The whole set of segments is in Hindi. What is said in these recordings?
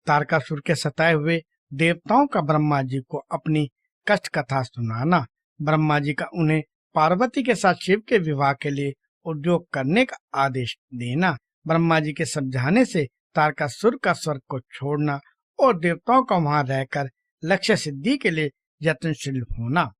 तारकासुर के सताए हुए देवताओं का ब्रह्मा जी को अपनी कष्ट कथा सुनाना, ब्रह्मा जी का उन्हें पार्वती के साथ शिव के विवाह के लिए उद्योग करने का आदेश देना, ब्रह्मा जी के समझाने से तारकासुर का स्वर्ग को छोड़ना और देवताओं का वहां रहकर लक्ष्य सिद्धि के लिए यत्नशील होना।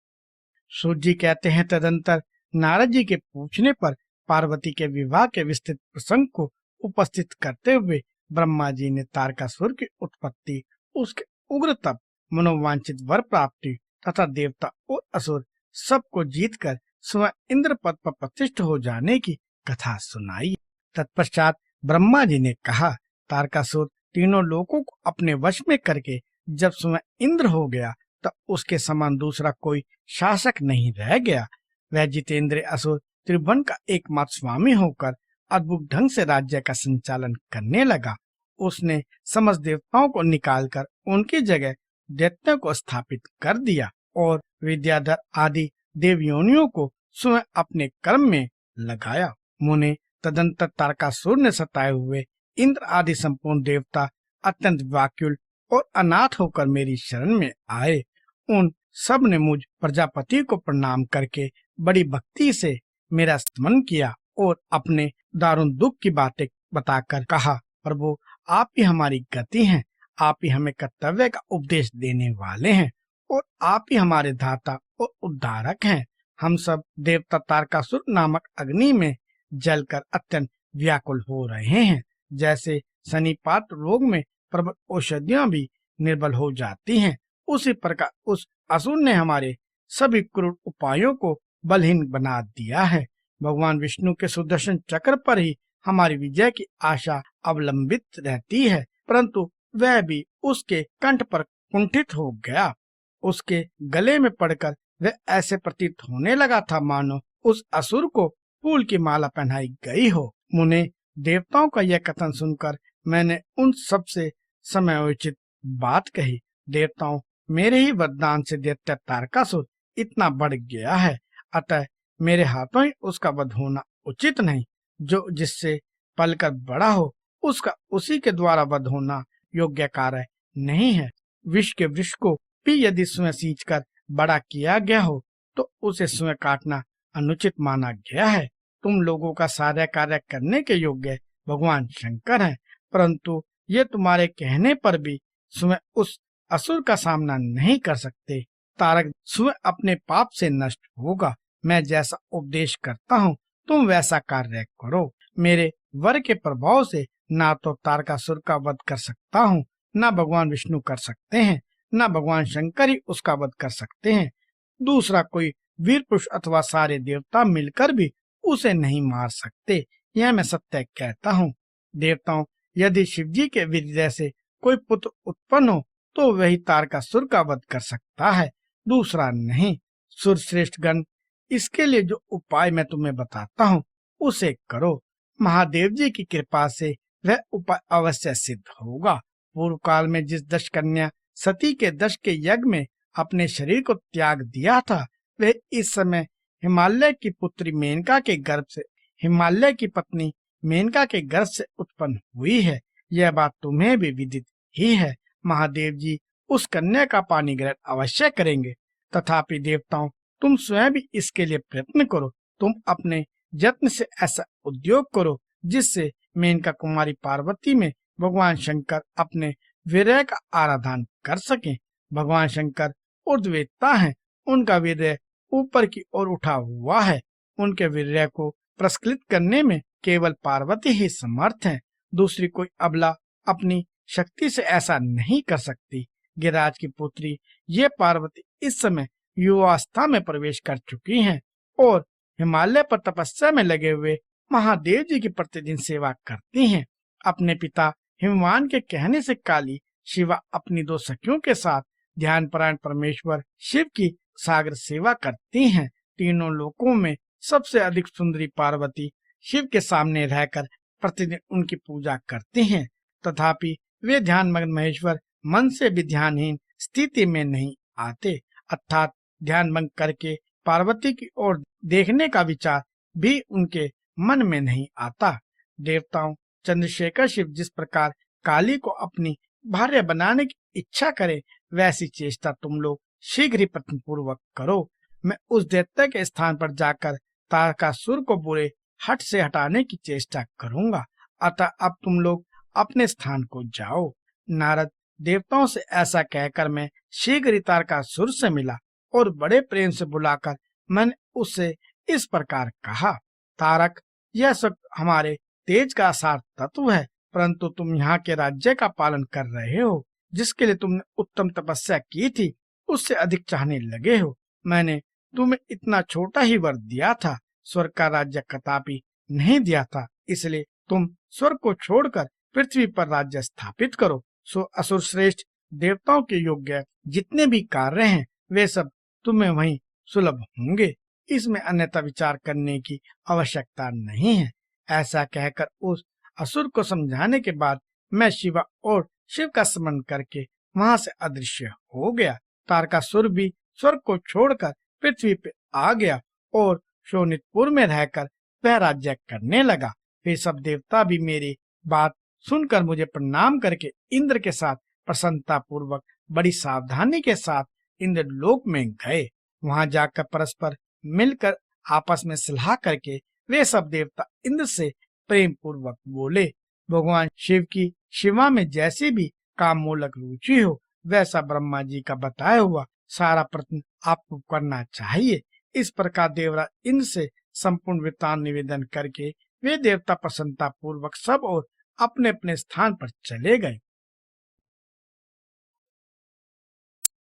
सूर्य जी कहते हैं, तदंतर नारद जी के पूछने पर पार्वती के विवाह के विस्तृत प्रसंग को उपस्थित करते हुए ब्रह्मा जी ने तारकासुर की उत्पत्ति, उसके उग्र तप, मनोवांछित वर प्राप्ति तथा देवता और असुर सबको जीतकर स्वयं इंद्र पद पर प्रतिष्ठित हो जाने की कथा सुनाई। तत्पश्चात ब्रह्मा जी ने कहा, तारकासुर तीनों लोकों को अपने वश में करके जब स्वयं इंद्र हो गया तब उसके समान दूसरा कोई शासक नहीं रह गया। वह जितेंद्र असुर त्रिभुवन का एकमात्र स्वामी होकर अद्भुत ढंग से राज्य का संचालन करने लगा। उसने समस्त देवताओं को निकालकर उनकी जगह दैत्यों को स्थापित कर दिया और विद्याधर आदि देवयोनियों को स्वयं अपने कर्म में लगाया। मुने तदंतर तारकासुर ने सताए हुए इंद्र आदि संपूर्ण देवता अत्यंत व्याकुल और अनाथ होकर मेरी शरण में आए। उन सब ने मुझ प्रजापति को प्रणाम करके बड़ी भक्ति से मेरा स्मरण किया और अपने दारुण दुख की बातें बताकर कहा, प्रभु आप ही हमारी गति हैं, आप ही हमें कर्तव्य का उपदेश देने वाले हैं और आप ही हमारे धाता और उद्धारक हैं। हम सब देवता तारकासुर नामक अग्नि में जलकर अत्यंत व्याकुल हो रहे हैं। जैसे शनिपात रोग में प्रबल औषधियां भी निर्बल हो जाती हैं, उसी प्रकार उस असुर ने हमारे सभी क्रूर उपायों को बलहीन बना दिया है। भगवान विष्णु के सुदर्शन चक्र पर ही हमारी विजय की आशा अवलंबित रहती है, परंतु वह भी उसके कंठ पर कुंठित हो गया। उसके गले में पड़कर वह ऐसे प्रतीत होने लगा था मानो उस असुर को फूल की माला पहनाई गई हो। मुने देवताओं का यह कथन सुनकर मैंने उन सब से समयोचित बात कही। देवताओं, मेरे ही वरदान से दैत्य तारकासुर इतना बढ़ गया है, अतः मेरे हाथों ही उसका वध होना उचित नहीं। जो जिससे पलकर बड़ा हो उसका उसी के द्वारा वध होना योग्य कार्य नहीं है। विष के वृक्ष को भी यदि स्वयं सींचकर बड़ा किया गया हो तो उसे स्वयं काटना अनुचित माना गया है। तुम लोगों का सारा कार्य करने के योग्य भगवान शंकर हैं, परंतु ये तुम्हारे कहने पर भी स्वयं उस असुर का सामना नहीं कर सकते। तारक स्वयं अपने पाप से नष्ट होगा। मैं जैसा उपदेश करता हूँ तुम वैसा कार्य करो। मेरे वर के प्रभाव से ना तो तारकासुर का वध कर सकता हूँ, ना भगवान विष्णु कर सकते हैं, ना भगवान शंकर ही उसका वध कर सकते हैं। दूसरा कोई वीर पुरुष अथवा सारे देवता मिलकर भी उसे नहीं मार सकते। यह मैं सत्य कहता हूँ। देवताओं, यदि शिव जी के हृदय से कोई पुत्र उत्पन्न हो तो वही तारकासुर का वध कर सकता है, दूसरा नहीं। सुरश्रेष्ठ गण, इसके लिए जो उपाय मैं तुम्हें बताता हूँ उसे करो। महादेव जी की कृपा से वह उपाय अवश्य सिद्ध होगा। पूर्व काल में जिस दश कन्या सती के दश के यज्ञ में अपने शरीर को त्याग दिया था, वह इस समय हिमालय की पुत्री मेनका के गर्भ से हिमालय की पत्नी मेनका के गर्भ से उत्पन्न हुई है। यह बात तुम्हें भी विदित ही है। महादेव जी उस कन्या का पानी ग्रहण अवश्य करेंगे। तथापि देवताओं, तुम स्वयं भी इसके लिए प्रयत्न करो। तुम अपने यत्न से ऐसा उद्योग करो जिससे मेनका कुमारी पार्वती में भगवान शंकर अपने वीर्य का आराधन कर सकें। भगवान शंकर ऊर्ध्ववेत्ता हैं, उनका वीर्य ऊपर की ओर उठा हुआ है। उनके वीर्य को प्रस्खलित करने में केवल पार्वती ही समर्थ है। दूसरी कोई अबला अपनी शक्ति से ऐसा नहीं कर सकती। गिरिराज की पुत्री ये पार्वती इस समय युवावस्था में प्रवेश कर चुकी हैं और हिमालय पर तपस्या में लगे हुए महादेव जी की प्रतिदिन सेवा करती हैं। अपने पिता हिमवान के कहने से काली शिवा अपनी दो सखियों के साथ ध्यानपरायण परमेश्वर शिव की सागर सेवा करती हैं। तीनों लोकों में सबसे अधिक सुंदरी पार्वती शिव के सामने रहकर प्रतिदिन उनकी पूजा करती हैं। तथापि वे ध्यानमग्न महेश्वर मन से भी ध्यानहीन स्थिति में नहीं आते, अर्थात ध्यान भंग करके पार्वती की ओर देखने का विचार भी उनके मन में नहीं आता। देवताओं, चंद्रशेखर शिव जिस प्रकार काली को अपनी भार्य बनाने की इच्छा करे, वैसी चेष्टा तुम लोग शीघ्र ही प्रयत्न पूर्वक करो। मैं उस दैत्य के स्थान पर जाकर तारकासुर को बुरे हट से हटाने की चेष्टा करूंगा। अतः अब तुम लोग अपने स्थान को जाओ। नारद देवताओं से ऐसा कहकर मैं शीघ्र ही तारकासुर से मिला और बड़े प्रेम से बुलाकर मैंने उससे इस प्रकार कहा, तारक, यह सब हमारे तेज का सार तत्व है, परंतु तुम यहाँ के राज्य का पालन कर रहे हो, जिसके लिए तुमने उत्तम तपस्या की थी, उससे अधिक चाहने लगे हो। मैंने तुम्हें इतना छोटा ही वर दिया था, स्वर्ग का राज्य कदापि नहीं दिया था, इसलिए तुम स्वर्ग को छोड़कर पृथ्वी पर राज्य स्थापित करो। सो असुर श्रेष्ठ देवताओं के योग्य जितने भी कार्य हैं, वे सब तुम्हें वहीं सुलभ होंगे। इसमें अन्यथा विचार करने की आवश्यकता नहीं है। ऐसा कहकर उस असुर को समझाने के बाद मैं शिवा और शिव का स्मरण करके वहां से अदृश्य हो गया। तारकासुर भी स्वर्ग को छोड़कर पृथ्वी पे आ गया और शोणितपुर में रहकर वह राज्य करने लगा। वे सब देवता भी मेरी बात सुनकर मुझे प्रणाम करके इंद्र के साथ प्रसन्नता पूर्वक बड़ी सावधानी के साथ इंद्रलोक में गए। वहां जाकर परस्पर मिलकर आपस में सलाह करके वे सब देवता इंद्र से प्रेम पूर्वक बोले, भगवान शिव की शिवा में जैसी भी काम मूलक रुचि हो, वैसा ब्रह्मा जी का बताया हुआ सारा प्रश्न आपको करना चाहिए। इस प्रकार देवराज इंद्र से संपूर्ण वृत्तांत निवेदन करके वे देवता प्रसन्नता पूर्वक सब और अपने अपने स्थान पर चले गए।